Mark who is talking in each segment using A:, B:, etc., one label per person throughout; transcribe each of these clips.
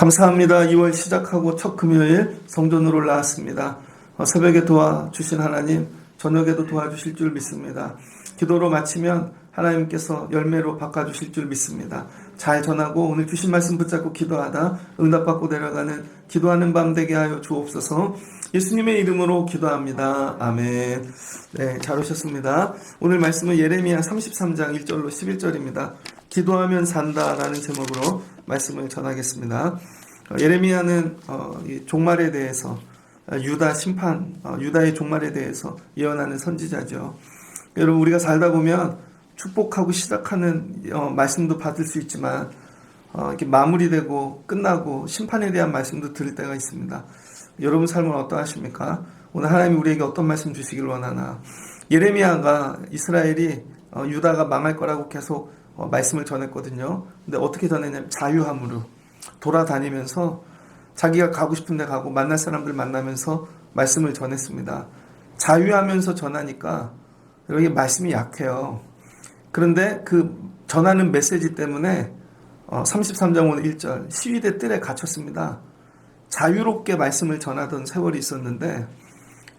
A: 감사합니다. 2월 시작하고 첫 금요일 성전으로 올라왔습니다. 새벽에 도와주신 하나님, 저녁에도 도와주실 줄 믿습니다. 기도로 마치면 하나님께서 열매로 바꿔주실 줄 믿습니다. 잘 전하고 오늘 주신 말씀 붙잡고 기도하다 응답받고 내려가는 기도하는 밤 되게 하여 주옵소서. 예수님의 이름으로 기도합니다. 아멘. 네, 잘 오셨습니다. 오늘 말씀은 예레미야 33장 1절로 11절입니다. 기도하면 산다라는 제목으로 말씀을 전하겠습니다. 예레미야는 종말에 대해서 유다 심판, 유다의 종말에 대해서 예언하는 선지자죠. 여러분, 우리가 살다 보면 축복하고 시작하는 말씀도 받을 수 있지만 이렇게 마무리되고 끝나고 심판에 대한 말씀도 들을 때가 있습니다. 여러분 삶은 어떠하십니까? 오늘 하나님이 우리에게 어떤 말씀 주시길 원하나? 예레미야가 이스라엘이 유다가 망할 거라고 계속 말씀을 전했거든요. 근데 어떻게 전했냐면 자유함으로 돌아다니면서 자기가 가고 싶은 데 가고 만날 사람들 만나면서 말씀을 전했습니다. 자유하면서 전하니까 여기 말씀이 약해요. 그런데 그 전하는 메시지 때문에 33장 오늘 1절 시위대 뜰에 갇혔습니다. 자유롭게 말씀을 전하던 세월이 있었는데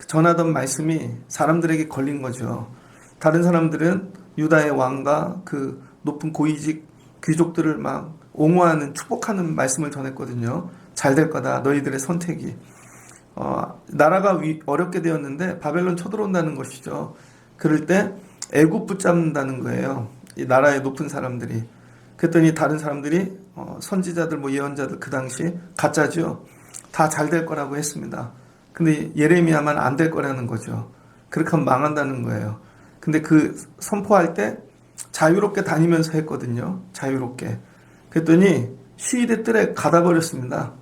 A: 전하던 말씀이 사람들에게 걸린 거죠. 다른 사람들은 유다의 왕과 그 높은 고위직 귀족들을 막 옹호하는 축복하는 말씀을 전했거든요. 잘 될 거다. 너희들의 선택이. 나라가 어렵게 되었는데 바벨론 쳐들어온다는 것이죠. 그럴 때 애굽 붙잡는다는 거예요. 이 나라의 높은 사람들이. 그랬더니 다른 사람들이 선지자들 뭐 예언자들 그 당시 가짜죠. 다 잘 될 거라고 했습니다. 근데 예레미야만 안 될 거라는 거죠. 그렇게 하면 망한다는 거예요. 근데 그 선포할 때 자유롭게 다니면서 했거든요. 자유롭게. 그랬더니 시위대 뜰에 가다 버렸습니다.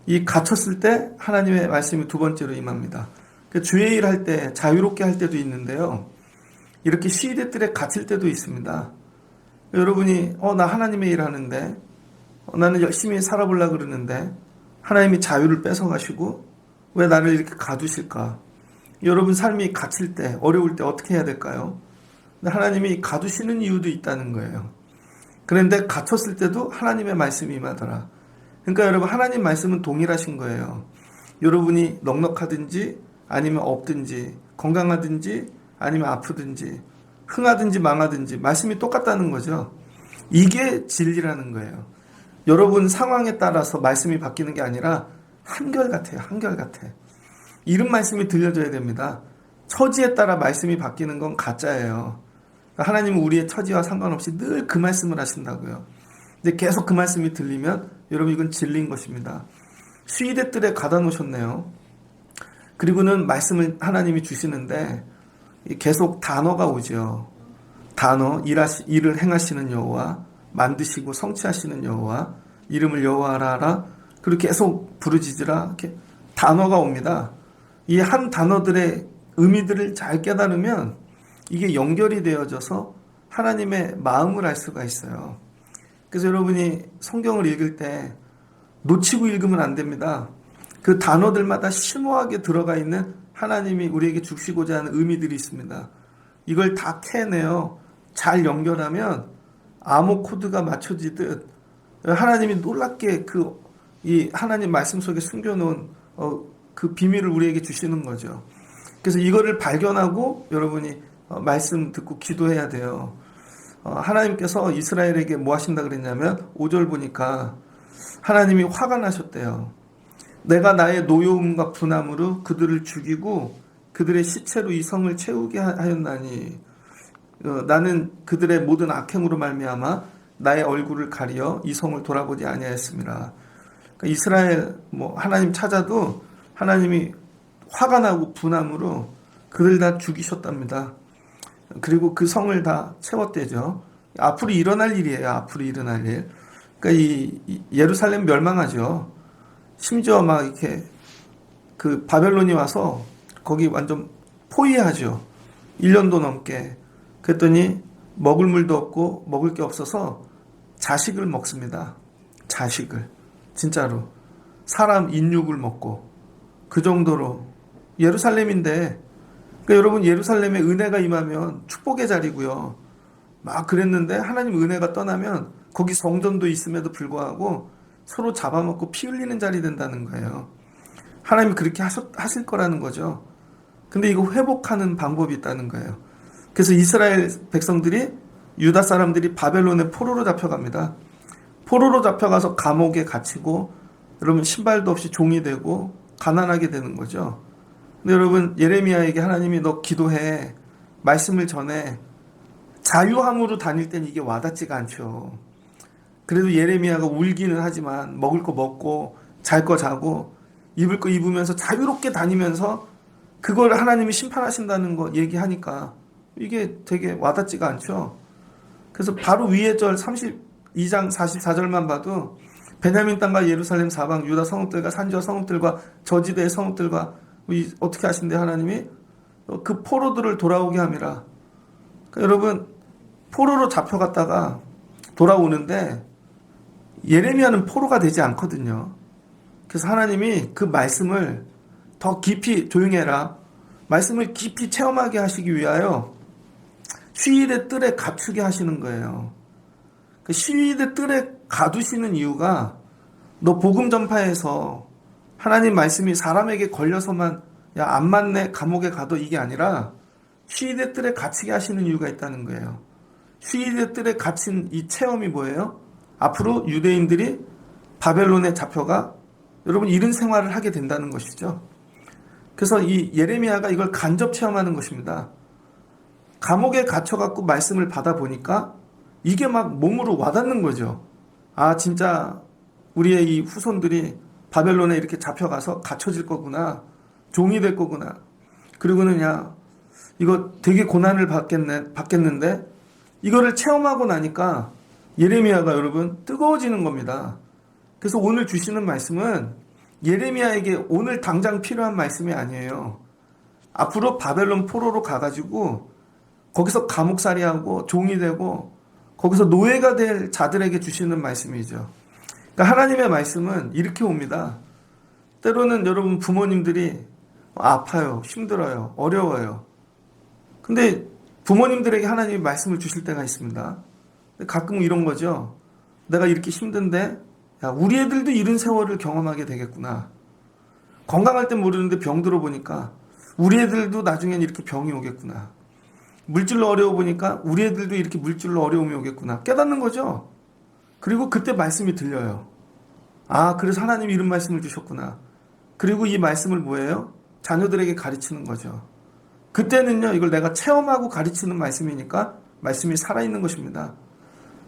A: 이 갇혔을 때 하나님의 말씀이 두 번째로 임합니다. 주의 일 할 때 자유롭게 할 때도 있는데요. 이렇게 시위대 뜰에 갇힐 때도 있습니다. 여러분이 나 하나님의 일 하는데 나는 열심히 살아보려고 그러는데 하나님이 자유를 뺏어가시고 왜 나를 이렇게 가두실까? 여러분 삶이 갇힐 때 어려울 때 어떻게 해야 될까요? 하나님이 가두시는 이유도 있다는 거예요. 그런데 갇혔을 때도 하나님의 말씀이 임하더라. 그러니까 여러분 하나님 말씀은 동일하신 거예요. 여러분이 넉넉하든지 아니면 없든지 건강하든지 아니면 아프든지 흥하든지 망하든지 말씀이 똑같다는 거죠. 이게 진리라는 거예요. 여러분 상황에 따라서 말씀이 바뀌는 게 아니라 한결같아요. 한결같아. 이런 말씀이 들려줘야 됩니다. 처지에 따라 말씀이 바뀌는 건 가짜예요. 하나님은 우리의 처지와 상관없이 늘 그 말씀을 하신다고요. 근데 계속 그 말씀이 들리면 여러분 이건 진리인 것입니다. 시위대 뜰에 가다 놓으셨네요. 그리고는 말씀을 하나님이 주시는데 계속 단어가 오죠. 단어, 일을 행하시는 여호와, 만드시고 성취하시는 여호와, 이름을 여호와라 하라. 그리고 계속 부르짖으라. 이렇게 단어가 옵니다. 이 한 단어들의 의미들을 잘 깨달으면 이게 연결이 되어져서 하나님의 마음을 알 수가 있어요. 그래서 여러분이 성경을 읽을 때 놓치고 읽으면 안 됩니다. 그 단어들마다 심오하게 들어가 있는 하나님이 우리에게 주시고자 하는 의미들이 있습니다. 이걸 다 캐내어 잘 연결하면 암호 코드가 맞춰지듯 하나님이 놀랍게 이 하나님 말씀 속에 숨겨놓은 그 비밀을 우리에게 주시는 거죠. 그래서 이거를 발견하고 여러분이 말씀 듣고 기도해야 돼요. 하나님께서 이스라엘에게 뭐 하신다 그랬냐면 5절 보니까 하나님이 화가 나셨대요. 내가 나의 노여움과 분함으로 그들을 죽이고 그들의 시체로 이 성을 채우게 하였나니 나는 그들의 모든 악행으로 말미암아 나의 얼굴을 가리어 이 성을 돌아보지 아니하였습니다. 그러니까 이스라엘 하나님 찾아도 하나님이 화가 나고 분함으로 그들 다 죽이셨답니다. 그리고 그 성을 다 채웠대죠. 앞으로 일어날 일이에요. 앞으로 일어날 일. 그러니까 이 예루살렘 멸망하죠. 심지어 막 이렇게 그 바벨론이 와서 거기 완전 포위하죠. 1년도 넘게. 그랬더니 먹을 물도 없고 먹을 게 없어서 자식을 먹습니다. 자식을. 진짜로. 사람 인육을 먹고 그 정도로 예루살렘인데 그러니까 여러분 예루살렘에 은혜가 임하면 축복의 자리고요. 막 그랬는데 하나님 은혜가 떠나면 거기 성전도 있음에도 불구하고 서로 잡아먹고 피 흘리는 자리 된다는 거예요. 하나님이 그렇게 하실 거라는 거죠. 근데 이거 회복하는 방법이 있다는 거예요. 그래서 이스라엘 백성들이, 유다 사람들이 바벨론의 포로로 잡혀갑니다. 포로로 잡혀가서 감옥에 갇히고, 여러분 신발도 없이 종이 되고 가난하게 되는 거죠. 근데 여러분, 예레미야에게 하나님이 너 기도해, 말씀을 전해, 자유함으로 다닐 땐 이게 와닿지가 않죠. 그래도 예레미야가 울기는 하지만 먹을 거 먹고 잘 거 자고 입을 거 입으면서 자유롭게 다니면서 그걸 하나님이 심판하신다는 거 얘기하니까 이게 되게 와닿지가 않죠. 그래서 바로 위에 절 32장 44절만 봐도 베냐민 땅과 예루살렘 사방 유다 성읍들과 산지와 성읍들과 저지대의 성읍들과 어떻게 하신대 하나님이 그 포로들을 돌아오게 함이라. 그러니까 여러분, 포로로 잡혀갔다가 돌아오는데 예레미야는 포로가 되지 않거든요. 그래서 하나님이 그 말씀을 더 깊이, 조용해라, 말씀을 깊이 체험하게 하시기 위하여 휴일의 뜰에 갖추게 하시는 거예요. 그 휴일의 뜰에 가두시는 이유가 너 복음 전파에서 하나님 말씀이 사람에게 걸려서만 야 안 맞네 감옥에 가도 이게 아니라 휴일의 뜰에 갇히게 하시는 이유가 있다는 거예요. 휴일의 뜰에 갇힌 이 체험이 뭐예요? 앞으로 유대인들이 바벨론에 잡혀가 여러분 이런 생활을 하게 된다는 것이죠. 그래서 이 예레미야가 이걸 간접 체험하는 것입니다. 감옥에 갇혀갖고 말씀을 받아보니까 이게 막 몸으로 와닿는 거죠. 아, 진짜 우리의 이 후손들이 바벨론에 이렇게 잡혀가서 갇혀질 거구나. 종이 될 거구나. 그리고는 야, 이거 되게 고난을 받겠는데 이거를 체험하고 나니까 예레미야가 여러분 뜨거워지는 겁니다. 그래서 오늘 주시는 말씀은 예레미야에게 오늘 당장 필요한 말씀이 아니에요. 앞으로 바벨론 포로로 가가지고 거기서 감옥살이하고 종이 되고 거기서 노예가 될 자들에게 주시는 말씀이죠. 그러니까 하나님의 말씀은 이렇게 옵니다. 때로는 여러분 부모님들이 아파요, 힘들어요, 어려워요. 근데 부모님들에게 하나님이 말씀을 주실 때가 있습니다. 가끔 이런 거죠. 내가 이렇게 힘든데 야, 우리 애들도 이런 세월을 경험하게 되겠구나. 건강할 땐 모르는데 병 들어보니까 우리 애들도 나중엔 이렇게 병이 오겠구나. 물질로 어려워 보니까 우리 애들도 이렇게 물질로 어려움이 오겠구나. 깨닫는 거죠. 그리고 그때 말씀이 들려요. 아, 그래서 하나님이 이런 말씀을 주셨구나. 그리고 이 말씀을 뭐예요? 자녀들에게 가르치는 거죠. 그때는요, 이걸 내가 체험하고 가르치는 말씀이니까 말씀이 살아있는 것입니다.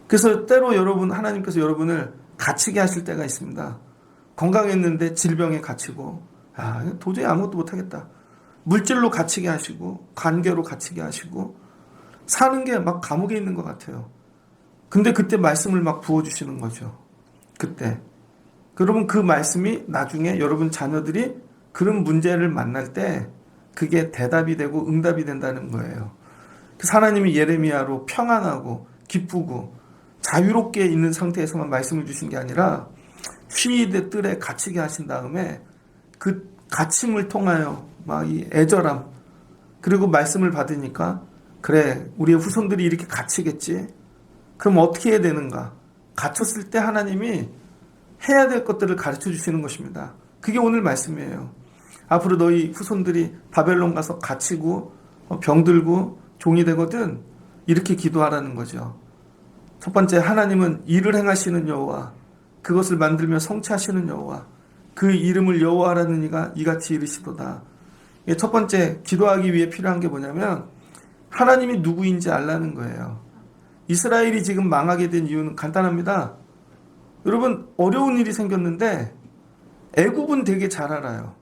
A: 그래서 때로 여러분, 하나님께서 여러분을 갇히게 하실 때가 있습니다. 건강했는데 질병에 갇히고, 아, 도저히 아무것도 못하겠다. 물질로 갇히게 하시고, 관계로 갇히게 하시고, 사는 게 막 감옥에 있는 것 같아요. 근데 그때 말씀을 막 부어주시는 거죠. 그때. 여러분, 그 말씀이 나중에 여러분 자녀들이 그런 문제를 만날 때 그게 대답이 되고 응답이 된다는 거예요. 그래서 하나님이 예레미야로 평안하고 기쁘고 자유롭게 있는 상태에서만 말씀을 주신 게 아니라 휴일의 뜰에 갇히게 하신 다음에 그 갇힘을 통하여 막 이 애절함, 그리고 말씀을 받으니까 그래, 우리의 후손들이 이렇게 갇히겠지. 그럼 어떻게 해야 되는가? 갇혔을 때 하나님이 해야 될 것들을 가르쳐 주시는 것입니다. 그게 오늘 말씀이에요. 앞으로 너희 후손들이 바벨론 가서 갇히고 병들고 종이 되거든 이렇게 기도하라는 거죠. 첫 번째, 하나님은 일을 행하시는 여호와, 그것을 만들며 성취하시는 여호와, 그 이름을 여호와라는 이가 이같이 이르시도다. 첫 번째, 기도하기 위해 필요한 게 뭐냐면 하나님이 누구인지 알라는 거예요. 이스라엘이 지금 망하게 된 이유는 간단합니다. 여러분, 어려운 일이 생겼는데 애굽은 되게 잘 알아요.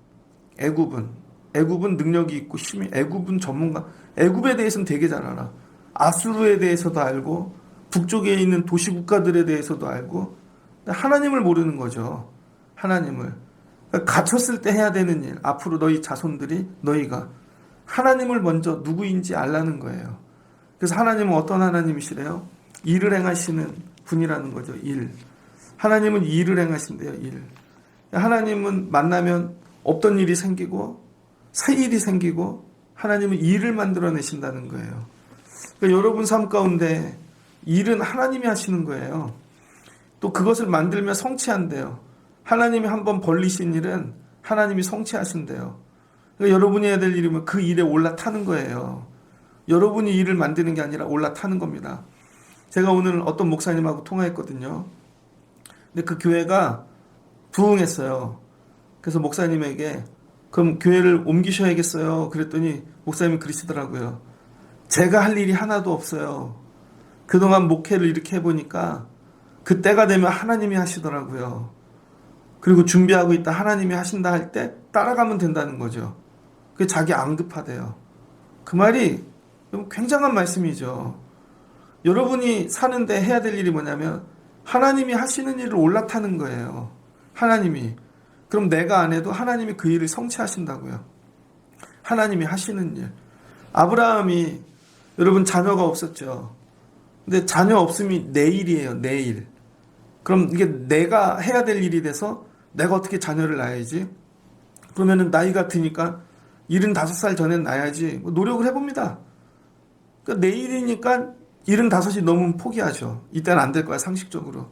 A: 애굽은 능력이 있고 힘이, 애굽은 전문가, 애굽에 대해서는 되게 잘 알아. 아수르에 대해서도 알고 북쪽에 있는 도시 국가들에 대해서도 알고. 하나님을 모르는 거죠. 하나님을. 그러니까 갇혔을 때 해야 되는 일, 앞으로 너희 자손들이, 너희가 하나님을 먼저 누구인지 알라는 거예요. 그래서 하나님은 어떤 하나님이시래요? 일을 행하시는 분이라는 거죠. 일. 하나님은 일을 행하신대요. 일. 하나님은 만나면 없던 일이 생기고 새 일이 생기고 하나님은 일을 만들어내신다는 거예요. 그러니까 여러분 삶 가운데 일은 하나님이 하시는 거예요. 또 그것을 만들며 성취한대요. 하나님이 한번 벌리신 일은 하나님이 성취하신대요. 그러니까 여러분이 해야 될 일이면 그 일에 올라타는 거예요. 여러분이 일을 만드는 게 아니라 올라타는 겁니다. 제가 오늘 어떤 목사님하고 통화했거든요. 근데 그 교회가 부흥했어요. 그래서 목사님에게 그럼 교회를 옮기셔야겠어요. 그랬더니 목사님이 그러시더라고요. 제가 할 일이 하나도 없어요. 그동안 목회를 이렇게 해보니까 그때가 되면 하나님이 하시더라고요. 그리고 준비하고 있다 하나님이 하신다 할 때 따라가면 된다는 거죠. 그게 자기 안 급하대요. 그 말이 굉장한 말씀이죠. 여러분이 사는데 해야 될 일이 뭐냐면 하나님이 하시는 일을 올라타는 거예요. 하나님이. 그럼 내가 안 해도 하나님이 그 일을 성취하신다고요. 하나님이 하시는 일. 아브라함이 여러분 자녀가 없었죠. 근데 자녀 없음이 내일이에요. 내일. 그럼 이게 내가 해야 될 일이 돼서 내가 어떻게 자녀를 낳아야지? 그러면은 나이가 드니까 75살 전엔 낳아야지. 노력을 해봅니다. 그러니까 내일이니까 75이 넘으면 포기하죠. 이때는 안 될 거야, 상식적으로.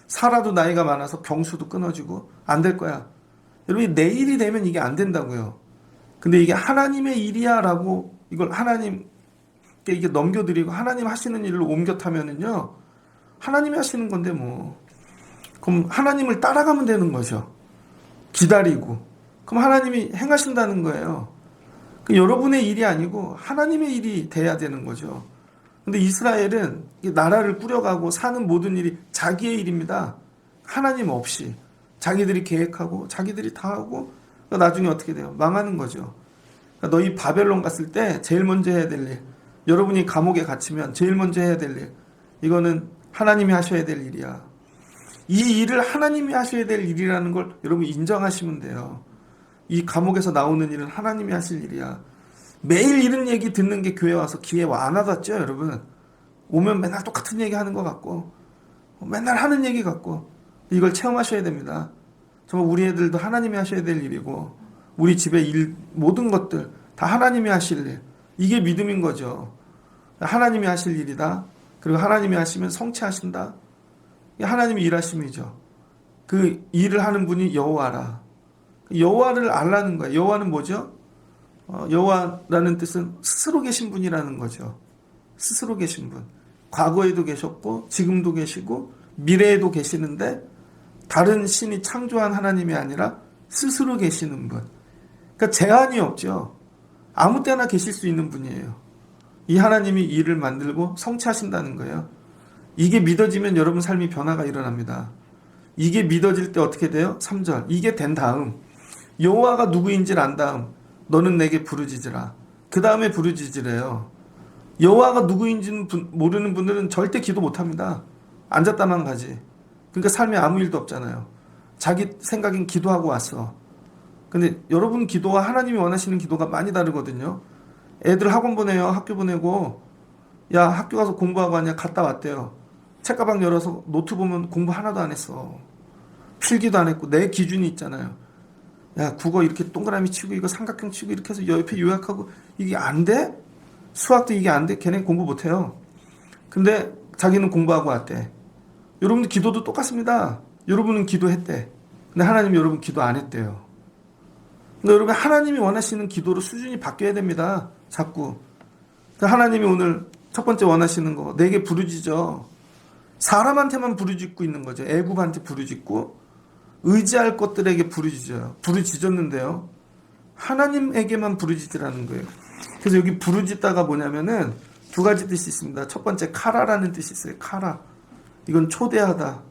A: 살아도 나이가 많아서 병수도 끊어지고 안 될 거야. 여러분이 내일이 되면 이게 안 된다고요. 근데 이게 하나님의 일이야 라고 이걸 하나님께 이게 넘겨드리고 하나님 하시는 일을 옮겨 타면은요. 하나님이 하시는 건데 뭐. 그럼 하나님을 따라가면 되는 거죠. 기다리고. 그럼 하나님이 행하신다는 거예요. 여러분의 일이 아니고 하나님의 일이 돼야 되는 거죠. 근데 이스라엘은 나라를 꾸려가고 사는 모든 일이 자기의 일입니다. 하나님 없이. 자기들이 계획하고 자기들이 다 하고 나중에 어떻게 돼요? 망하는 거죠. 너희 바벨론 갔을 때 제일 먼저 해야 될 일, 여러분이 감옥에 갇히면 제일 먼저 해야 될 일, 이거는 하나님이 하셔야 될 일이야. 이 일을 하나님이 하셔야 될 일이라는 걸 여러분 인정하시면 돼요. 이 감옥에서 나오는 일은 하나님이 하실 일이야. 매일 이런 얘기 듣는 게 교회 와서 기회 안 와닿죠, 여러분? 오면 맨날 똑같은 얘기 하는 것 같고, 맨날 하는 얘기 같고, 이걸 체험하셔야 됩니다. 정말 우리 애들도 하나님이 하셔야 될 일이고, 우리 집의 일, 모든 것들 다 하나님이 하실 일. 이게 믿음인 거죠. 하나님이 하실 일이다. 그리고 하나님이 하시면 성취하신다. 이게 하나님이 일하심이죠. 그 일을 하는 분이 여호와라. 여호와를 알라는 거예요. 여호와는 뭐죠? 여호와라는 뜻은 스스로 계신 분이라는 거죠. 스스로 계신 분. 과거에도 계셨고 지금도 계시고 미래에도 계시는데 다른 신이 창조한 하나님이 아니라 스스로 계시는 분. 그러니까 제한이 없죠. 아무 때나 계실 수 있는 분이에요. 이 하나님이 일을 만들고 성취하신다는 거예요. 이게 믿어지면 여러분 삶이 변화가 일어납니다. 이게 믿어질 때 어떻게 돼요? 3절. 이게 된 다음 여호와가 누구인지를 안 다음 너는 내게 부르짖으라. 그 다음에 부르짖으래요. 여호와가 누구인지는 모르는 분들은 절대 기도 못합니다. 앉았다만 가지. 그러니까 삶에 아무 일도 없잖아요. 자기 생각엔 기도하고 왔어. 근데 여러분 기도와 하나님이 원하시는 기도가 많이 다르거든요. 애들 학원 보내요. 학교 보내고 야 학교 가서 공부하고 하냐 갔다 왔대요. 책가방 열어서 노트 보면 공부 하나도 안 했어. 필기도 안 했고 내 기준이 있잖아요. 야 국어 이렇게 동그라미 치고 이거 삼각형 치고 이렇게 해서 옆에 요약하고 이게 안 돼? 수학도 이게 안 돼? 걔네 공부 못해요. 근데 자기는 공부하고 왔대. 여러분들 기도도 똑같습니다. 여러분은 기도했대. 근데 하나님 여러분 기도 안 했대요. 근데 여러분 하나님이 원하시는 기도로 수준이 바뀌어야 됩니다. 자꾸. 하나님이 오늘 첫 번째 원하시는 거 내게 부르짖어. 사람한테만 부르짖고 있는 거죠. 애굽한테 부르짖고 의지할 것들에게 부르짖어요. 부르짖었는데요. 하나님에게만 부르짖으라는 거예요. 그래서 여기 부르짖다가 뭐냐면은 두 가지 뜻이 있습니다. 첫 번째 카라라는 뜻이 있어요. 카라. 이건 초대하다.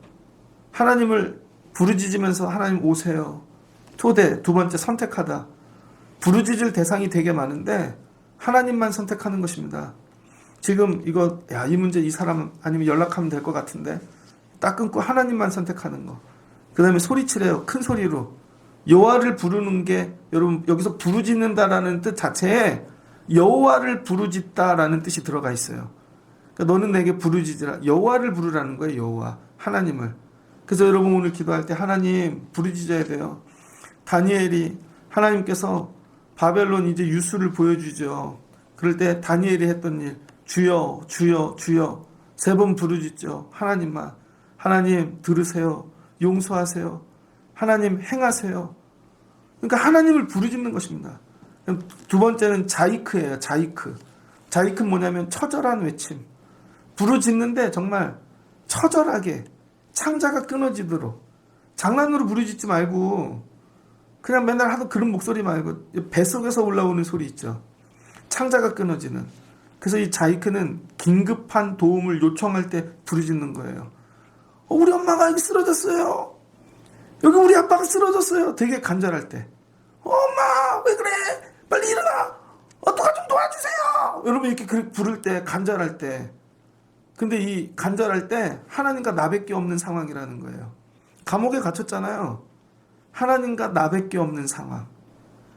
A: 하나님을 부르짖으면서 하나님 오세요. 초대. 두 번째 선택하다. 부르짖을 대상이 되게 많은데 하나님만 선택하는 것입니다. 지금 이거 이 문제 이 사람 아니면 연락하면 될 것 같은데 딱 끊고 하나님만 선택하는 거. 그 다음에 소리치래요. 큰 소리로. 여호와를 부르는 게 여러분 여기서 부르짖는다라는 뜻 자체에 여호와를 부르짖다라는 뜻이 들어가 있어요. 그러니까 너는 내게 부르짖으라. 여호와를 부르라는 거예요. 여호와. 하나님을. 그래서 여러분 오늘 기도할 때 하나님 부르짖어야 돼요. 다니엘이 하나님께서 바벨론 이제 유수를 보여주죠. 그럴 때 다니엘이 했던 일 주여 주여 주여 3번 부르짖죠. 하나님만. 하나님 들으세요. 용서하세요. 하나님 행하세요. 그러니까 하나님을 부르짖는 것입니다. 두 번째는 자이크예요. 자이크. 자이크는 뭐냐면 처절한 외침. 부르짖는데 정말 처절하게 창자가 끊어지도록 장난으로 부르짖지 말고 그냥 맨날 하던 그런 목소리 말고 뱃속에서 올라오는 소리 있죠. 창자가 끊어지는. 그래서 이 자이크는 긴급한 도움을 요청할 때 부르짖는 거예요. 우리 엄마가 여기 쓰러졌어요. 여기 우리 아빠가 쓰러졌어요. 되게 간절할 때. 엄마 왜 그래? 빨리 일어나. 누가 좀 도와주세요. 여러분 이렇게 부를 때 간절할 때. 근데 이 간절할 때 하나님과 나밖에 없는 상황이라는 거예요. 감옥에 갇혔잖아요. 하나님과 나밖에 없는 상황.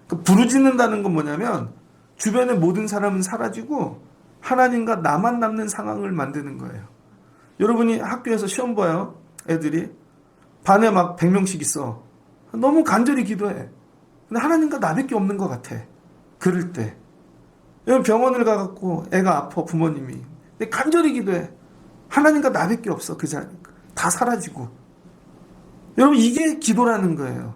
A: 부르짖는다는 건 뭐냐면 주변의 모든 사람은 사라지고 하나님과 나만 남는 상황을 만드는 거예요. 여러분이 학교에서 시험 봐요. 애들이. 반에 막 100명씩 있어. 너무 간절히 기도해. 근데 하나님과 나밖에 없는 것 같아. 그럴 때. 여러분 병원을 가갖고 애가 아파 부모님이. 근데 간절히 기도해. 하나님과 나밖에 없어. 그 자리. 다 사라지고. 여러분 이게 기도라는 거예요.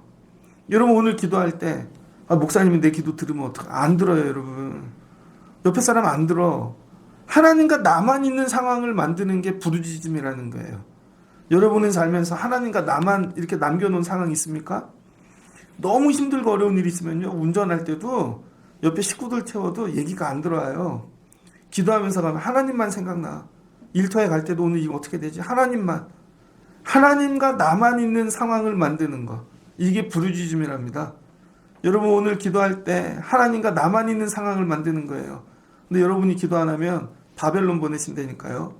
A: 여러분 오늘 기도할 때 목사님이 내 기도 들으면 어떡해. 안 들어요 여러분. 옆에 사람 안 들어. 하나님과 나만 있는 상황을 만드는 게 부르짖음이라는 거예요. 여러분은 살면서 하나님과 나만 이렇게 남겨놓은 상황이 있습니까? 너무 힘들고 어려운 일이 있으면요. 운전할 때도 옆에 식구들 태워도 얘기가 안 들어와요. 기도하면서 가면 하나님만 생각나. 일터에 갈 때도 오늘 이거 어떻게 되지? 하나님만. 하나님과 나만 있는 상황을 만드는 거. 이게 부르짖음이랍니다. 여러분 오늘 기도할 때 하나님과 나만 있는 상황을 만드는 거예요. 근데 여러분이 기도 안 하면 바벨론 보내신다니까요.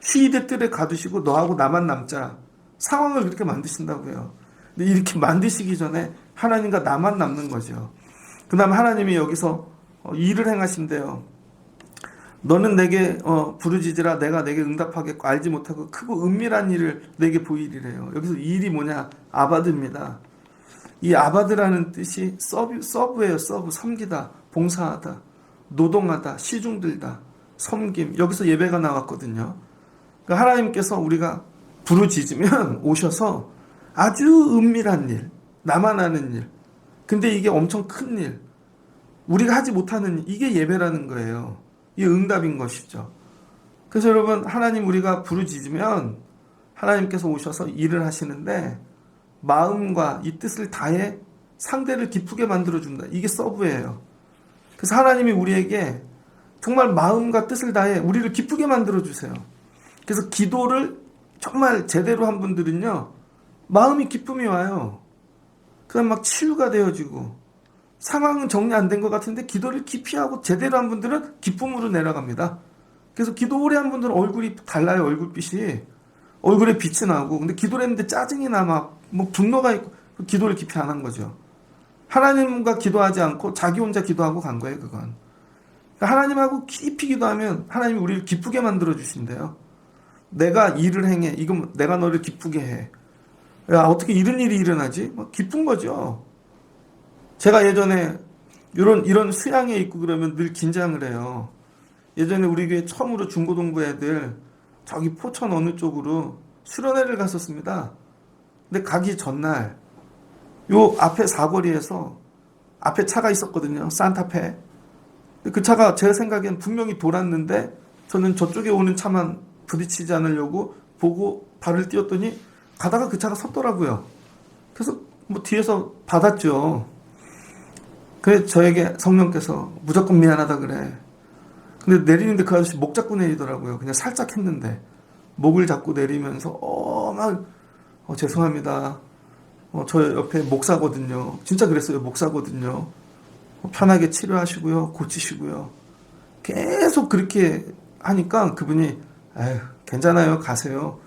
A: 시대 뜰에 가두시고 너하고 나만 남자. 상황을 그렇게 만드신다고요. 근데 이렇게 만드시기 전에 하나님과 나만 남는 거죠. 그 다음에 하나님이 여기서 일을 행하신대요. 너는 내게 부르짖으라 내가 내게 응답하겠고 알지 못하고 크고 은밀한 일을 내게 보이리래요. 여기서 이 일이 뭐냐? 아바드입니다. 이 아바드라는 뜻이 서브예요. 서브. 섬기다, 봉사하다, 노동하다, 시중들다, 섬김. 여기서 예배가 나왔거든요. 그러니까 하나님께서 우리가 부르짖으면 오셔서 아주 은밀한 일, 나만 아는 일. 근데 이게 엄청 큰 일, 우리가 하지 못하는 일, 이게 예배라는 거예요. 이게 응답인 것이죠. 그래서 여러분 하나님 우리가 부르짖으면 하나님께서 오셔서 일을 하시는데 마음과 이 뜻을 다해 상대를 기쁘게 만들어준다. 이게 서브예요. 그래서 하나님이 우리에게 정말 마음과 뜻을 다해 우리를 기쁘게 만들어주세요. 그래서 기도를 정말 제대로 한 분들은요. 마음이 기쁨이 와요. 그다음 막 치유가 되어지고 상황은 정리 안 된 것 같은데 기도를 깊이 하고 제대로 한 분들은 기쁨으로 내려갑니다. 그래서 기도 오래 한 분들은 얼굴이 달라요. 얼굴빛이. 얼굴에 빛이 나고. 근데 기도를 했는데 짜증이 나 막 뭐 분노가 있고 기도를 깊이 안 한 거죠. 하나님과 기도하지 않고 자기 혼자 기도하고 간 거예요. 그건. 그러니까 하나님하고 깊이 기도하면 하나님이 우리를 기쁘게 만들어 주신대요. 내가 일을 행해. 이건 내가 너를 기쁘게 해. 야, 어떻게 이런 일이 일어나지? 뭐 기쁜 거죠. 제가 예전에 이런 수양회 있고 그러면 늘 긴장을 해요. 예전에 우리 교회 처음으로 중고등부 애들 저기 포천 어느 쪽으로 수련회를 갔었습니다. 근데 가기 전날 요 앞에 사거리에서 앞에 차가 있었거든요. 산타페. 그 차가 제 생각엔 분명히 돌았는데 저는 저쪽에 오는 차만 부딪히지 않으려고 보고 발을 띄웠더니 가다가 그 차가 섰더라고요. 그래서 뭐 뒤에서 받았죠. 그래 저에게 성령께서 무조건 미안하다 그래. 근데 내리는데 그 아저씨 목 잡고 내리더라고요. 그냥 살짝 했는데 목을 잡고 내리면서 죄송합니다. 저 옆에 목사거든요. 진짜 그랬어요. 목사거든요. 편하게 치료하시고요. 고치시고요. 계속 그렇게 하니까 그분이 에휴 괜찮아요. 가세요.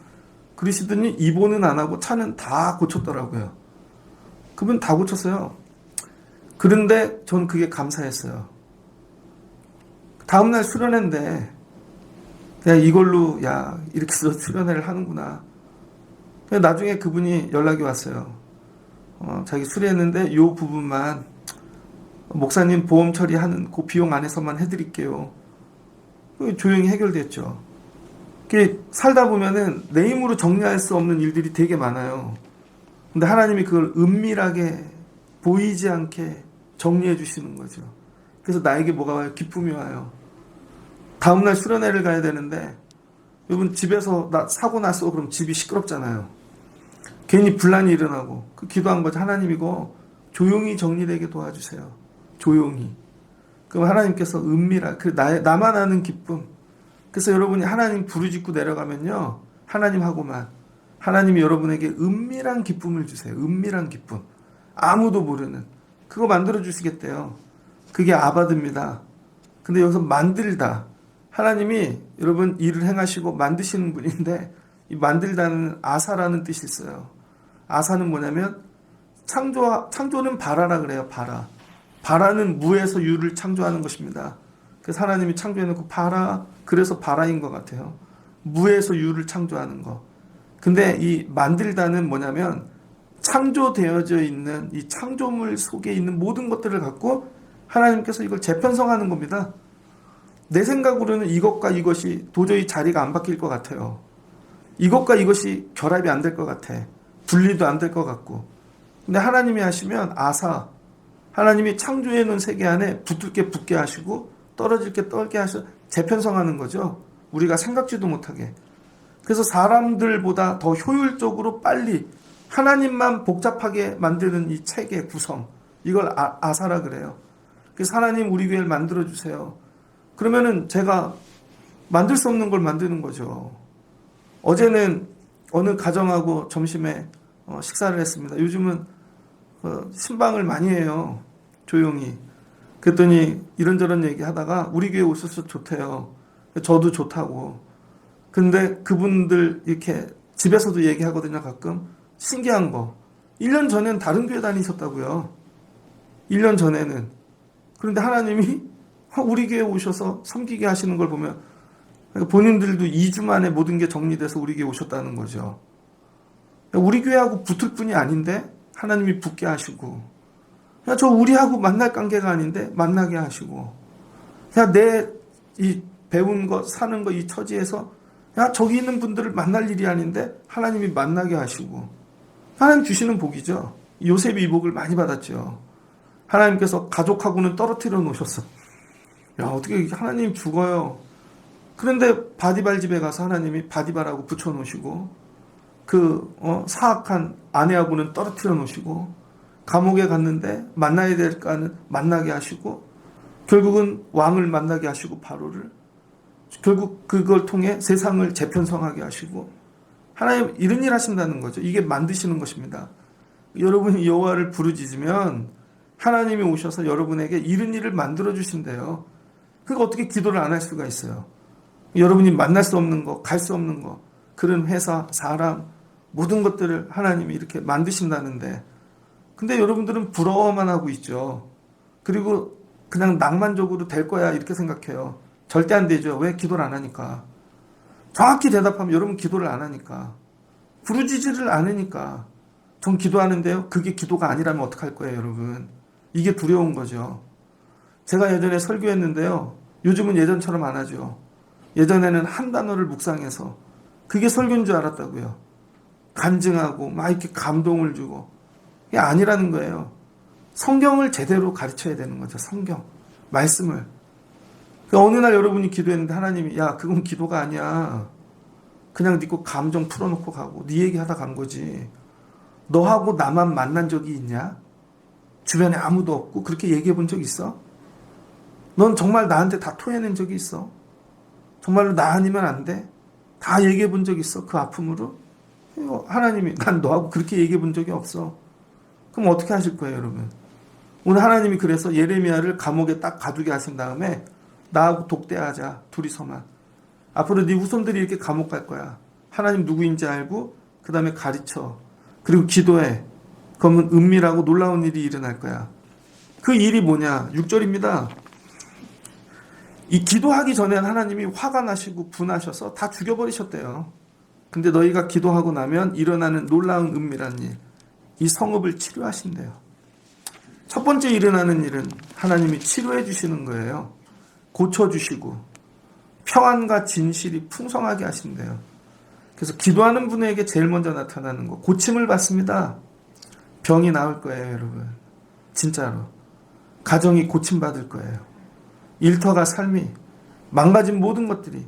A: 그러시더니 입원은 안 하고 차는 다 고쳤더라고요. 그분 다 고쳤어요. 그런데 전 그게 감사했어요. 다음날 수련회인데 그냥 이걸로 야 이렇게 해서 수련회를 하는구나. 나중에 그분이 연락이 왔어요. 자기 수리했는데 요 부분만 목사님 보험 처리하는 그 비용 안에서만 해드릴게요. 조용히 해결됐죠. 살다 보면은 내 힘으로 정리할 수 없는 일들이 되게 많아요. 근데 하나님이 그걸 은밀하게 보이지 않게 정리해 주시는 거죠. 그래서 나에게 뭐가 와요? 기쁨이 와요. 다음날 수련회를 가야 되는데 여러분 집에서 사고 났어 그럼 집이 시끄럽잖아요. 괜히 분란이 일어나고 그 기도한 거죠. 하나님 이거 조용히 정리되게 도와주세요. 조용히. 그럼 하나님께서 은밀한 나만 아는 기쁨. 그래서 여러분이 하나님 부르짖고 내려가면요. 하나님이 여러분에게 은밀한 기쁨을 주세요. 은밀한 기쁨. 아무도 모르는. 그거 만들어 주시겠대요. 그게 아바드입니다. 근데 여기서 만들다. 하나님이 여러분 일을 행하시고 만드시는 분인데 이 만들다는 아사라는 뜻이 있어요. 아사는 뭐냐면 창조는 바라라 그래요. 바라는 무에서 유를 창조하는 것입니다. 그래서 하나님이 창조해놓고 그래서 바라인 것 같아요. 무에서 유를 창조하는 거. 근데 이 만들다는 뭐냐면 창조되어져 있는 이 창조물 속에 있는 모든 것들을 갖고 하나님께서 이걸 재편성하는 겁니다. 내 생각으로는 이것과 이것이 도저히 자리가 안 바뀔 것 같아요. 이것과 이것이 결합이 안 될 것 같아. 분리도 안 될 것 같고. 근데 하나님이 하시면 하나님이 창조해 놓은 세계 안에 붙을 게 붙게 하시고 떨어질 게 떨게 하셔 재편성하는 거죠. 우리가 생각지도 못하게. 그래서 사람들보다 더 효율적으로 빨리 하나님만 복잡하게 만드는 이 체계 구성. 이걸 아사라 그래요. 그래서 하나님 우리 교회를 만들어 주세요. 그러면은 제가 만들 수 없는 걸 만드는 거죠. 어제는 어느 가정하고 점심에 식사를 했습니다. 요즘은 신방을 많이 해요. 조용히. 그랬더니 이런저런 얘기하다가 우리 교회 오셔서 좋대요. 저도 좋다고. 근데 그분들 이렇게 집에서도 얘기하거든요. 가끔. 신기한 거. 1년 전엔 다른 교회 다니셨다고요. 1년 전에는. 그런데 하나님이 우리 교회 오셔서 섬기게 하시는 걸 보면 본인들도 2주 만에 모든 게 정리돼서 우리 교회 오셨다는 거죠. 우리 교회하고 붙을 뿐이 아닌데 하나님이 붙게 하시고, 저 우리하고 만날 관계가 아닌데 만나게 하시고, 내 이 배운 것 사는 거 이 처지에서 저기 있는 분들을 만날 일이 아닌데 하나님이 만나게 하시고, 하나님 주시는 복이죠. 요셉이 이 복을 많이 받았죠. 하나님께서 가족하고는 떨어뜨려 놓으셨어. 어떻게 하나님 죽어요. 그런데 바디발 집에 가서 하나님이 바디발하고 붙여 놓으시고, 사악한 아내하고는 떨어뜨려 놓으시고, 감옥에 갔는데 만나야 될까는 만나게 하시고, 결국은 왕을 만나게 하시고 바로를, 결국 그걸 통해 세상을 재편성하게 하시고, 하나님 이런 일 하신다는 거죠. 이게 만드시는 것입니다. 여러분이 여호와를 부르짖으면 하나님이 오셔서 여러분에게 이런 일을 만들어 주신대요. 그러니까 어떻게 기도를 안 할 수가 있어요. 여러분이 만날 수 없는 거, 갈 수 없는 거, 그런 회사, 사람, 모든 것들을 하나님이 이렇게 만드신다는데, 근데 여러분들은 부러워만 하고 있죠. 그리고 그냥 낭만적으로 될 거야 이렇게 생각해요. 절대 안 되죠. 왜? 기도를 안 하니까. 정확히 대답하면 여러분 기도를 안 하니까. 부르짖지를 않으니까. 전 기도하는데요. 그게 기도가 아니라면 어떡할 거예요, 여러분. 이게 두려운 거죠. 제가 예전에 설교했는데요. 요즘은 예전처럼 안 하죠. 예전에는 한 단어를 묵상해서 그게 설교인 줄 알았다고요. 간증하고 막 이렇게 감동을 주고. 이게 아니라는 거예요. 성경을 제대로 가르쳐야 되는 거죠. 성경. 말씀을. 어느 날 여러분이 기도했는데 하나님이 그건 기도가 아니야. 그냥 네 거 감정 풀어놓고 가고 네 얘기하다 간 거지. 너하고 나만 만난 적이 있냐? 주변에 아무도 없고 그렇게 얘기해 본 적 있어? 넌 정말 나한테 다 토해낸 적이 있어? 정말로 나 아니면 안 돼? 다 얘기해 본 적 있어? 그 아픔으로? 하나님이 난 너하고 그렇게 얘기해 본 적이 없어. 그럼 어떻게 하실 거예요, 여러분? 오늘 하나님이 그래서 예레미야를 감옥에 딱 가두게 하신 다음에 나하고 독대하자, 둘이서만. 앞으로 네 후손들이 이렇게 감옥 갈 거야. 하나님 누구인지 알고 그 다음에 가르쳐. 그리고 기도해. 그러면 은밀하고 놀라운 일이 일어날 거야. 그 일이 뭐냐? 6절입니다. 이 기도하기 전에 하나님이 화가 나시고 분하셔서 다 죽여버리셨대요. 근데 너희가 기도하고 나면 일어나는 놀라운 은밀한 일, 이 성읍을 치료하신대요. 첫 번째 일어나는 일은 하나님이 치료해 주시는 거예요. 고쳐주시고. 평안과 진실이 풍성하게 하신대요. 그래서 기도하는 분에게 제일 먼저 나타나는 거, 고침을 받습니다. 병이 나을 거예요, 여러분. 진짜로. 가정이 고침받을 거예요. 일터가 삶이 망가진 모든 것들이,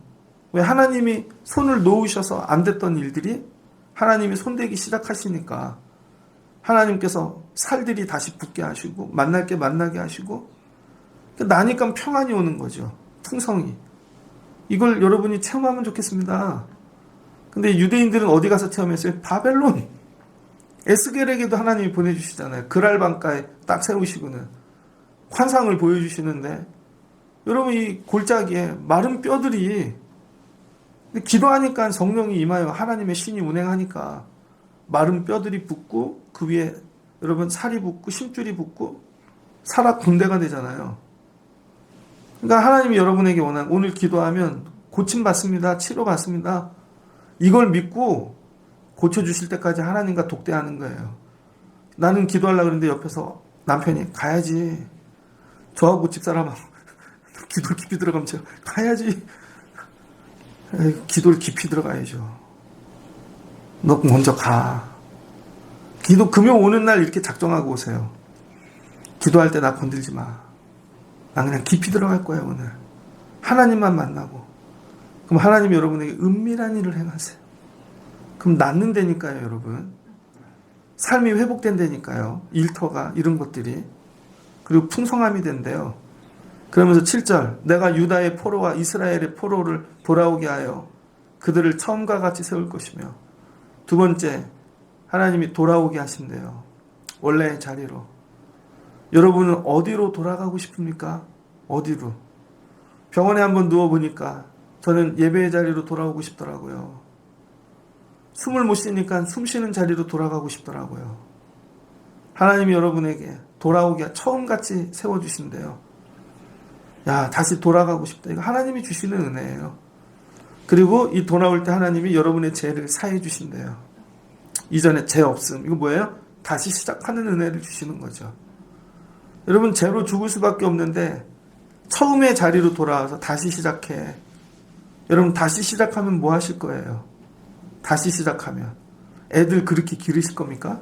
A: 왜 하나님이 손을 놓으셔서 안 됐던 일들이 하나님이 손대기 시작하시니까 하나님께서 살들이 다시 붙게 하시고 만날 게 만나게 하시고 나니까 평안이 오는 거죠. 풍성이. 이걸 여러분이 체험하면 좋겠습니다. 근데 유대인들은 어디 가서 체험했어요? 바벨론. 에스겔에게도 하나님이 보내주시잖아요. 그랄방가에 딱 세우시고는 환상을 보여주시는데, 여러분 이 골짜기에 마른 뼈들이, 기도하니까 성령이 임하여 하나님의 신이 운행하니까 마른 뼈들이 붙고 그 위에 여러분 살이 붙고 심줄이 붙고 살아 군대가 되잖아요. 그러니까 하나님이 여러분에게 원하는, 오늘 기도하면 고침받습니다. 치료받습니다. 이걸 믿고 고쳐주실 때까지 하나님과 독대하는 거예요. 나는 기도하려고 그러는데 옆에서 남편이 가야지. 저하고 집사람하고 기도를 깊이 들어가면 제가 가야지. 기도를 깊이 들어가야죠. 너 먼저 가. 기도 금요 오는 날 이렇게 작정하고 오세요. 기도할 때 나 건들지 마. 난 그냥 깊이 들어갈 거야 오늘. 하나님만 만나고. 그럼 하나님이 여러분에게 은밀한 일을 행하세요. 그럼 낫는다니까요, 여러분. 삶이 회복된다니까요. 일터가 이런 것들이. 그리고 풍성함이 된대요. 그러면서 7절, 내가 유다의 포로와 이스라엘의 포로를 돌아오게 하여 그들을 처음과 같이 세울 것이며, 두 번째, 하나님이 돌아오게 하신대요. 원래의 자리로. 여러분은 어디로 돌아가고 싶습니까? 어디로? 병원에 한번 누워보니까 저는 예배의 자리로 돌아오고 싶더라고요. 숨을 못 쉬니까 숨 쉬는 자리로 돌아가고 싶더라고요. 하나님이 여러분에게 돌아오게 처음같이 세워주신대요. 야, 다시 돌아가고 싶다. 이거 하나님이 주시는 은혜예요. 그리고 이 돌아올 때 하나님이 여러분의 죄를 사해 주신대요. 이전에 죄 없음. 이거 뭐예요? 다시 시작하는 은혜를 주시는 거죠. 여러분 죄로 죽을 수밖에 없는데 처음의 자리로 돌아와서 다시 시작해. 여러분 다시 시작하면 뭐 하실 거예요? 다시 시작하면 애들 그렇게 기르실 겁니까?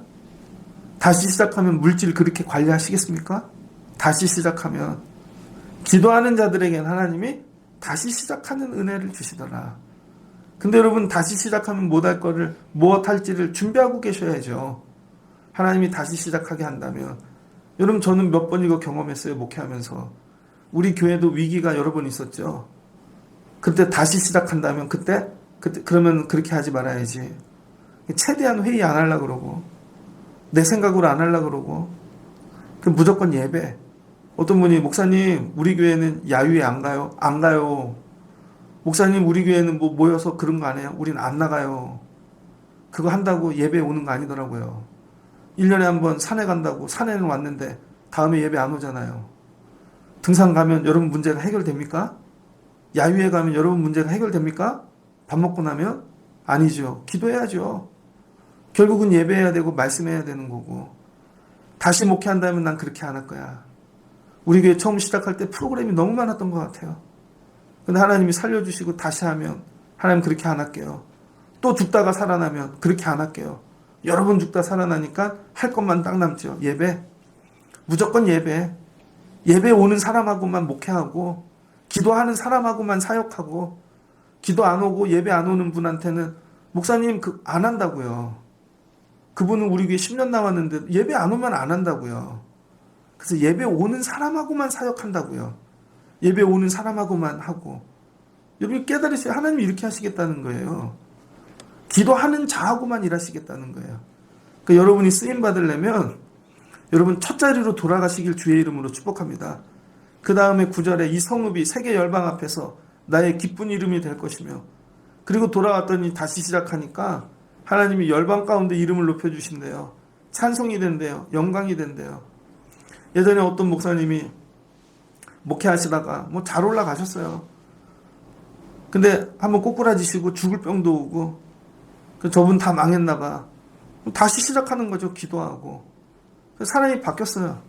A: 다시 시작하면 물질 그렇게 관리하시겠습니까? 다시 시작하면 기도하는 자들에게는 하나님이 다시 시작하는 은혜를 주시더라. 근데 여러분 다시 시작하면 못할 거를 무엇 할지를 준비하고 계셔야죠. 하나님이 다시 시작하게 한다면. 여러분 저는 몇 번 이거 경험했어요. 목회하면서. 우리 교회도 위기가 여러 번 있었죠. 그때 다시 시작한다면 그때 그러면 그렇게 하지 말아야지. 최대한 회의 안 하려고 그러고 내 생각으로 안 하려고 그러고 그 무조건 예배. 어떤 분이 목사님 우리 교회는 야유회 안 가요? 안 가요. 목사님 우리 교회는 뭐 모여서 그런 거 안 해요? 우린 안 나가요. 그거 한다고 예배 오는 거 아니더라고요. 1년에 한 번 산에 간다고 산에는 왔는데 다음에 예배 안 오잖아요. 등산 가면 여러분 문제가 해결됩니까? 야유회 가면 여러분 문제가 해결됩니까? 밥 먹고 나면? 아니죠. 기도해야죠. 결국은 예배해야 되고 말씀해야 되는 거고. 다시 목회한다면 난 그렇게 안 할 거야. 우리 교회 처음 시작할 때 프로그램이 너무 많았던 것 같아요. 근데 하나님이 살려주시고 다시 하면 하나님 그렇게 안 할게요. 또 죽다가 살아나면 그렇게 안 할게요. 여러 번 죽다 살아나니까 할 것만 딱 남죠. 예배. 무조건 예배. 예배 오는 사람하고만 목회하고 기도하는 사람하고만 사역하고 기도 안 오고 예배 안 오는 분한테는 목사님 안 한다고요. 그분은 우리 교회 10년 나왔는데 예배 안 오면 안 한다고요. 그래서 예배 오는 사람하고만 사역한다고요. 예배 오는 사람하고만 하고. 여러분이 깨달으셔야 하나님이 이렇게 하시겠다는 거예요. 기도하는 자하고만 일하시겠다는 거예요. 그러니까 여러분이 쓰임 받으려면 여러분 첫 자리로 돌아가시길 주의 이름으로 축복합니다. 그 다음에 9절에 이 성읍이 세계 열방 앞에서 나의 기쁜 이름이 될 것이며, 그리고 돌아왔더니 다시 시작하니까 하나님이 열방 가운데 이름을 높여주신대요. 찬송이 된대요. 영광이 된대요. 예전에 어떤 목사님이 목회하시다가 뭐 잘 올라가셨어요. 근데 한번 꼬꾸라지시고 죽을 병도 오고 저분 다 망했나 봐. 다시 시작하는 거죠. 기도하고. 사람이 바뀌었어요.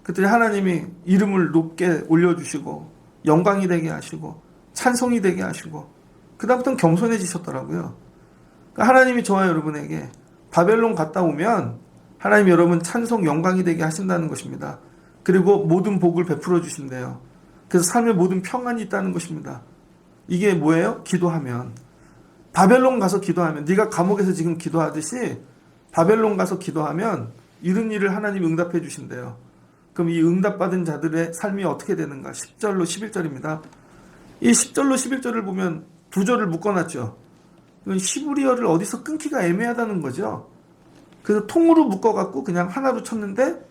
A: 그때 하나님이 이름을 높게 올려주시고 영광이 되게 하시고 찬송이 되게 하시고 그다음부터는 겸손해지셨더라고요. 그러니까 하나님이 저와 여러분에게 바벨론 갔다 오면 하나님 여러분 찬송 영광이 되게 하신다는 것입니다. 그리고 모든 복을 베풀어 주신대요. 그래서 삶에 모든 평안이 있다는 것입니다. 이게 뭐예요? 기도하면. 바벨론 가서 기도하면, 네가 감옥에서 지금 기도하듯이 바벨론 가서 기도하면 이런 일을 하나님이 응답해 주신대요. 그럼 이 응답받은 자들의 삶이 어떻게 되는가? 10절로 11절입니다. 이 10절로 11절을 보면 두 절을 묶어놨죠. 히브리어를 어디서 끊기가 애매하다는 거죠. 그래서 통으로 묶어갖고 그냥 하나로 쳤는데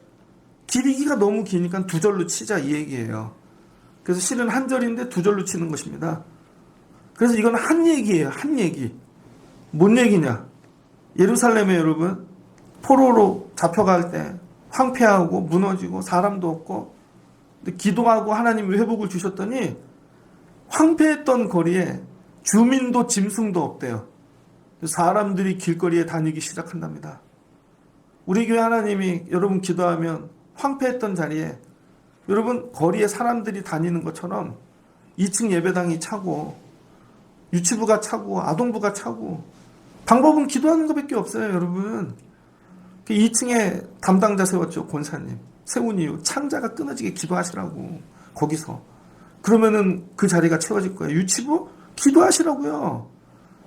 A: 길이가 너무 기니까 두 절로 치자 이 얘기예요. 그래서 실은 한 절인데 두 절로 치는 것입니다. 그래서 이건 한 얘기예요. 한 얘기. 뭔 얘기냐? 예루살렘에 여러분 포로로 잡혀갈 때 황폐하고 무너지고 사람도 없고 근데 기도하고 하나님이 회복을 주셨더니 황폐했던 거리에 주민도 짐승도 없대요. 사람들이 길거리에 다니기 시작한답니다. 우리 교회 하나님이 여러분 기도하면 황폐했던 자리에 여러분 거리에 사람들이 다니는 것처럼 2층 예배당이 차고 유치부가 차고 아동부가 차고 방법은 기도하는 것밖에 없어요. 여러분 2층에 담당자 세웠죠. 권사님 세운 이유 창자가 끊어지게 기도하시라고 거기서 그러면은 그 자리가 채워질 거예요. 유치부 기도하시라고요.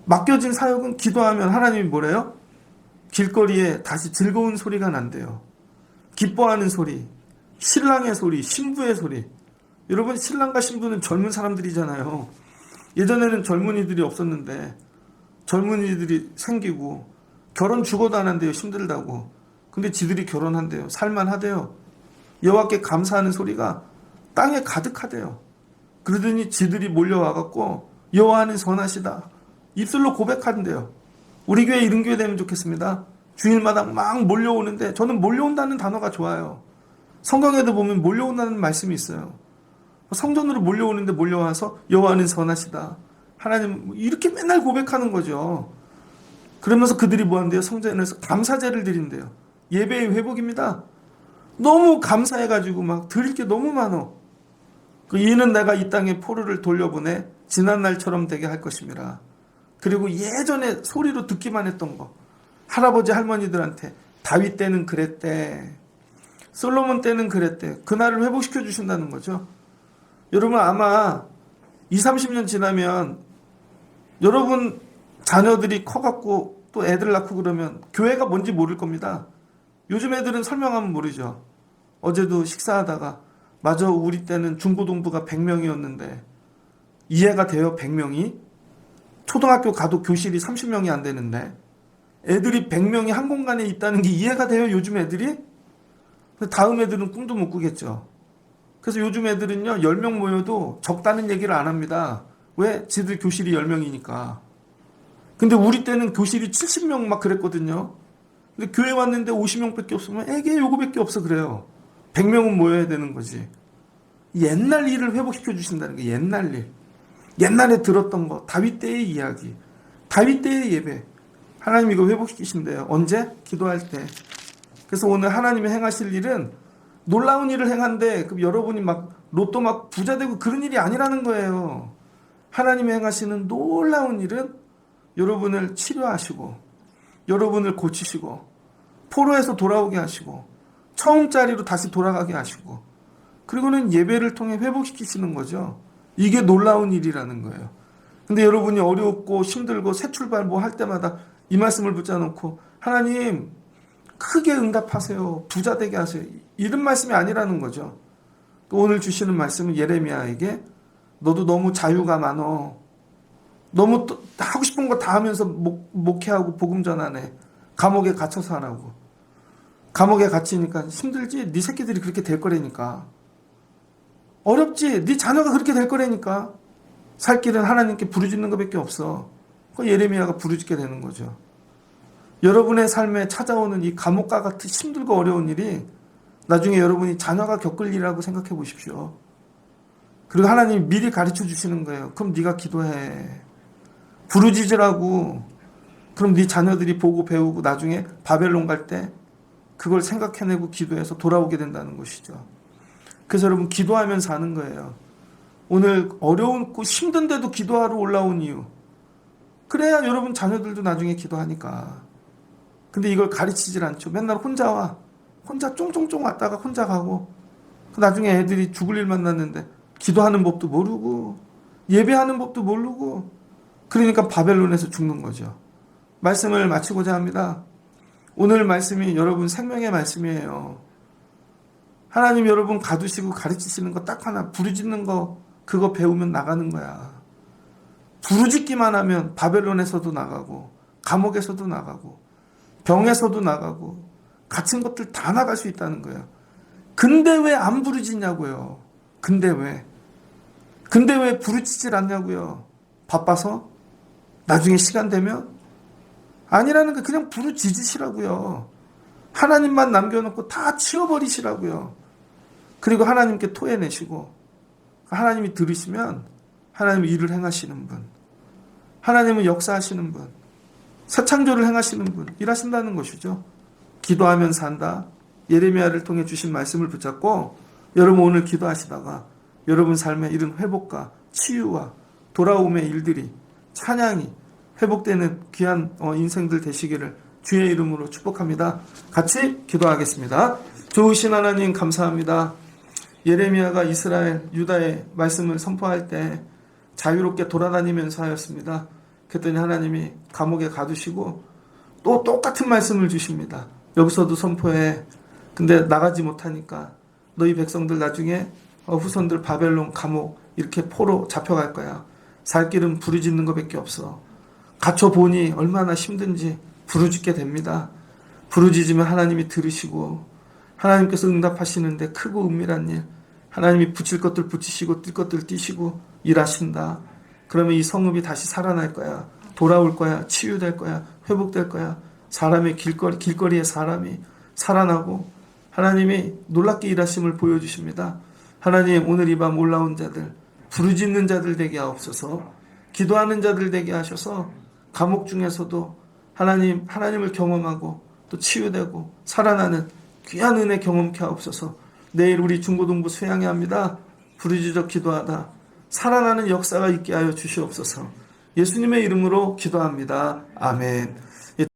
A: 맡겨진 사역은 기도하면 하나님이 뭐래요? 길거리에 다시 즐거운 소리가 난대요. 기뻐하는 소리, 신랑의 소리, 신부의 소리. 여러분 신랑과 신부는 젊은 사람들이잖아요. 예전에는 젊은이들이 없었는데 젊은이들이 생기고 결혼 죽어도 안 한대요. 힘들다고. 근데 지들이 결혼한대요. 살만하대요. 여호와께 감사하는 소리가 땅에 가득하대요. 그러더니 지들이 몰려와갖고 여호와는 선하시다. 입술로 고백한대요. 우리 교회 이런 교회 되면 좋겠습니다. 주일마다 막 몰려오는데 저는 몰려온다는 단어가 좋아요. 성경에도 보면 몰려온다는 말씀이 있어요. 성전으로 몰려오는데 몰려와서 여호와는 선하시다. 하나님 이렇게 맨날 고백하는 거죠. 그러면서 그들이 뭐 한대요? 성전에서 감사제를 드린대요. 예배의 회복입니다. 너무 감사해가지고 막 드릴 게 너무 많어. 이는 내가 이 땅에 포로를 돌려보내 지난날처럼 되게 할 것입니다. 그리고 예전에 소리로 듣기만 했던 거 할아버지 할머니들한테 다윗 때는 그랬대. 솔로몬 때는 그랬대. 그날을 회복시켜 주신다는 거죠. 여러분 아마 20, 30년 지나면 여러분 자녀들이 커갖고 또 애들 낳고 그러면 교회가 뭔지 모를 겁니다. 요즘 애들은 설명하면 모르죠. 어제도 식사하다가 맞아 우리 때는 중고등부가 100명이었는데 이해가 돼요? 100명이? 초등학교 가도 교실이 30명이 안 되는데 애들이 100명이 한 공간에 있다는 게 이해가 돼요? 요즘 애들이? 다음 애들은 꿈도 못 꾸겠죠. 그래서 요즘 애들은요 10명 모여도 적다는 얘기를 안 합니다. 왜? 지들 교실이 10명이니까. 근데 우리 때는 교실이 70명 막 그랬거든요. 근데 교회 왔는데 50명밖에 없으면 애게 요거밖에 없어 그래요. 100명은 모여야 되는 거지. 옛날 일을 회복시켜 주신다는 게 옛날 일. 옛날에 들었던 거 다윗 때의 이야기. 다윗 때의 예배. 하나님 이거 회복시키신대요. 언제? 기도할 때. 그래서 오늘 하나님이 행하실 일은 놀라운 일을 행한데 그럼 여러분이 막 로또 막 부자 되고 그런 일이 아니라는 거예요. 하나님이 행하시는 놀라운 일은 여러분을 치료하시고 여러분을 고치시고 포로에서 돌아오게 하시고 처음 자리로 다시 돌아가게 하시고 그리고는 예배를 통해 회복시키시는 거죠. 이게 놀라운 일이라는 거예요. 근데 여러분이 어렵고 힘들고 새 출발 뭐 할 때마다 이 말씀을 붙여놓고 하나님 크게 응답하세요. 부자 되게 하세요. 이런 말씀이 아니라는 거죠. 또 오늘 주시는 말씀은 예레미야에게 너도 너무 자유가 많어. 너무 하고 싶은 거 다 하면서 목회하고 복음 전하네. 감옥에 갇혀서 하라고. 감옥에 갇히니까 힘들지? 네 새끼들이 그렇게 될 거라니까. 어렵지? 네 자녀가 그렇게 될 거라니까. 살 길은 하나님께 부르짖는 것밖에 없어. 그 예레미야가 부르짖게 되는 거죠. 여러분의 삶에 찾아오는 이 감옥과 같은 힘들고 어려운 일이 나중에 여러분이 자녀가 겪을 일이라고 생각해 보십시오. 그리고 하나님이 미리 가르쳐 주시는 거예요. 그럼 네가 기도해. 부르짖으라고. 그럼 네 자녀들이 보고 배우고 나중에 바벨론 갈 때 그걸 생각해내고 기도해서 돌아오게 된다는 것이죠. 그래서 여러분 기도하면서 하는 거예요. 오늘 어려운고 힘든데도 기도하러 올라온 이유. 그래야 여러분 자녀들도 나중에 기도하니까. 근데 이걸 가르치질 않죠. 맨날 혼자 와. 혼자 쫑쫑쫑 왔다가 혼자 가고. 나중에 애들이 죽을 일 만났는데 기도하는 법도 모르고 예배하는 법도 모르고 그러니까 바벨론에서 죽는 거죠. 말씀을 마치고자 합니다. 오늘 말씀이 여러분 생명의 말씀이에요. 하나님 여러분 가두시고 가르치시는 거 딱 하나, 부르짖는 거 그거 배우면 나가는 거야. 부르짖기만 하면 바벨론에서도 나가고 감옥에서도 나가고 병에서도 나가고 갇힌 것들 다 나갈 수 있다는 거예요. 근데 왜 안 부르짖냐고요. 근데 왜 부르짖질 않냐고요. 바빠서? 나중에 시간 되면? 아니라는 거 그냥 부르짖으시라고요. 하나님만 남겨놓고 다 치워버리시라고요. 그리고 하나님께 토해내시고 하나님이 들으시면 하나님은 일을 행하시는 분, 하나님은 역사하시는 분, 새 창조를 행하시는 분, 일하신다는 것이죠. 기도하면 산다. 예레미야를 통해 주신 말씀을 붙잡고 여러분 오늘 기도하시다가 여러분 삶의 이런 회복과 치유와 돌아옴의 일들이 찬양이 회복되는 귀한 인생들 되시기를 주의 이름으로 축복합니다. 같이 기도하겠습니다. 좋으신 하나님 감사합니다. 예레미야가 이스라엘 유다의 말씀을 선포할 때 자유롭게 돌아다니면서 하였습니다. 그랬더니 하나님이 감옥에 가두시고 또 똑같은 말씀을 주십니다. 여기서도 선포해. 근데 나가지 못하니까 너희 백성들 나중에 후손들 바벨론 감옥 이렇게 포로 잡혀갈 거야. 살 길은 부르짖는 것밖에 없어. 갇혀보니 얼마나 힘든지 부르짖게 됩니다. 부르짖으면 하나님이 들으시고 하나님께서 응답하시는데 크고 은밀한 일, 하나님이 붙일 것들 붙이시고 뛸 것들 띄시고 일하신다. 그러면 이 성읍이 다시 살아날 거야. 돌아올 거야. 치유될 거야. 회복될 거야. 사람의 길거리에 사람이 살아나고 하나님이 놀랍게 일하심을 보여주십니다. 하나님 오늘 이 밤 올라온 자들, 부르짖는 자들 되게 하옵소서. 기도하는 자들 되게 하셔서 감옥 중에서도 하나님을 경험하고 또 치유되고 살아나는 귀한 은혜 경험케 하옵소서. 내일 우리 중고등부 수양회 합니다. 부르짖어 기도하다 살아나는 역사가 있게 하여 주시옵소서. 예수님의 이름으로 기도합니다. 아멘.